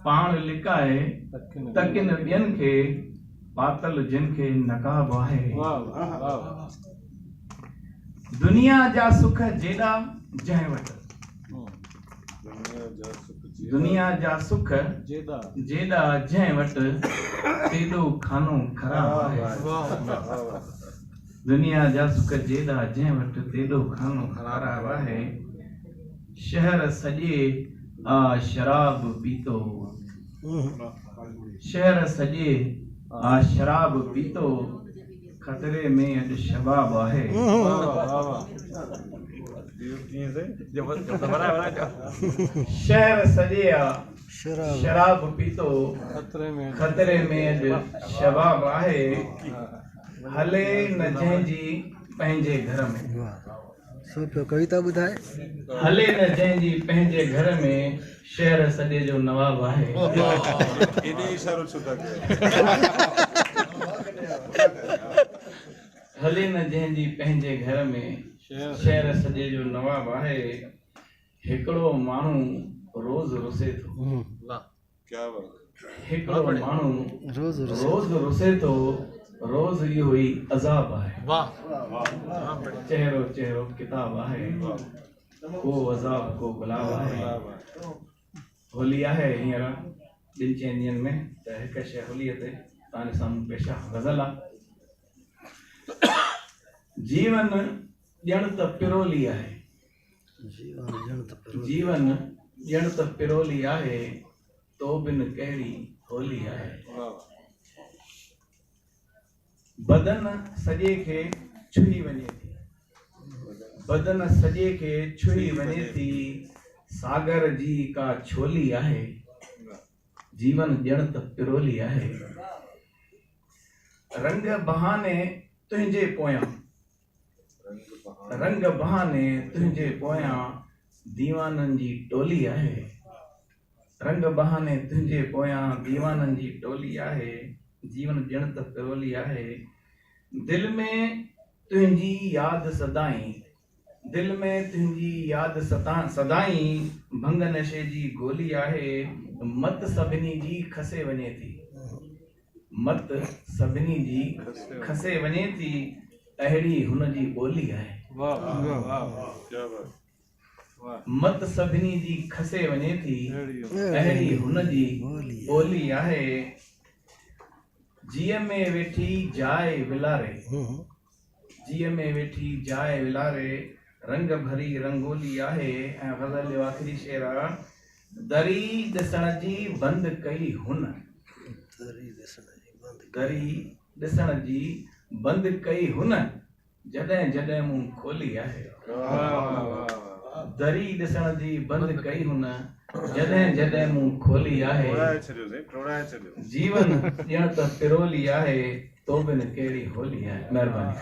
पाण लिकाए तकिन ॿियनि खे पातल जिन खे नकाब आहे। दुनिया जा सुख जेॾा जंहिं वटि, दुनिया जा सुख जेॾा जंहिं वटि तेॾो खानो ख़राब आहे। दुनिया जा सुख जेॾा जंहिं वटि तेॾो खानो ख़राब आहे। शहर सॼे आ शराब पीतो, शहर सॼे आ शराब पीतो, खतरे में अॼु शबाब आहे। शहर सॼे आ शराब पीतो, खतरे में अॼु शबाब आहे। हले न जंहिंजी पंहिंजे घर में, कविता ॿुधाए। हले न जंहिंजी पंहिंजे घर में, शहर सॼे जो नवाब आहे। हले न जंहिंजी पंहिंजे घर में, शहर सॼे जो नवाब आहे। हिकिड़ो माण्हू रोज़ रुसे थो, हिकिड़ो माण्हू रोज़ रुसे थो, रोज़ इहो ई अज़ाब आहे। चहिरो चहिरो किताब आहे, को अज़ाब को गुलाब आहे। होली आहे हींअर 2-4 ॾींहंनि में, त हिकु शइ होलीअ ते तव्हांजे साम्हूं पेश आहे, गज़ल आहे। जीवन ॼण त पिरोली आहे, जीवन ॼण त पिरोली आहे, तो बिन कहिड़ी होली आहे। बदन सॼे खे छुई वञे थी, बदन सॼे खे छुई वञे थी, सागर जी का छोली आहे। जीवन ॼण त पिरोली आहे। रंग बहाने तुंहिंजे पोयां, रंग बहाने तुंहिंजे पोयां, दीवाननि जी टोली आहे। रंग बहाने तुंहिंजे पोयां, दीवाननि जी टोली आहे। जीवन ॼण त पिरोली आहे। दिल में तुंहिंजी यादि सदाईं, दिल में तुंहिंजी यादि सदाईं, भंग नशे जी गोली आहे। मत सभिनी जी खसे वञे थी, मत सभिनी जी खसे वञे थी, अहिड़ी हुन जी ॿोली आहे। मत सभिनी जी खसे वञे थी, अहिड़ी हुन जी ॿोली आहे। जीअ में वेठी जाइ विलारे, जीअ में वेठी जाइ विलारे, रंग भरी रंगोली आहे। ऐं गज़ल जो आख़िरी शेर आहे। दरी ॾिसण जी बंदि कई हुन, दरी ॾिसण जी बंदि कई हुन, जॾहिं जॾहिं मूं खोली आहे। दरी ॾिसण जी बंदि कई हुन, जॾहिं जॾहिं मूं खोली आहे। जीवन ॼण त पिरोली आहे, तो बिन कहिड़ी होली आहे। महिरबानी।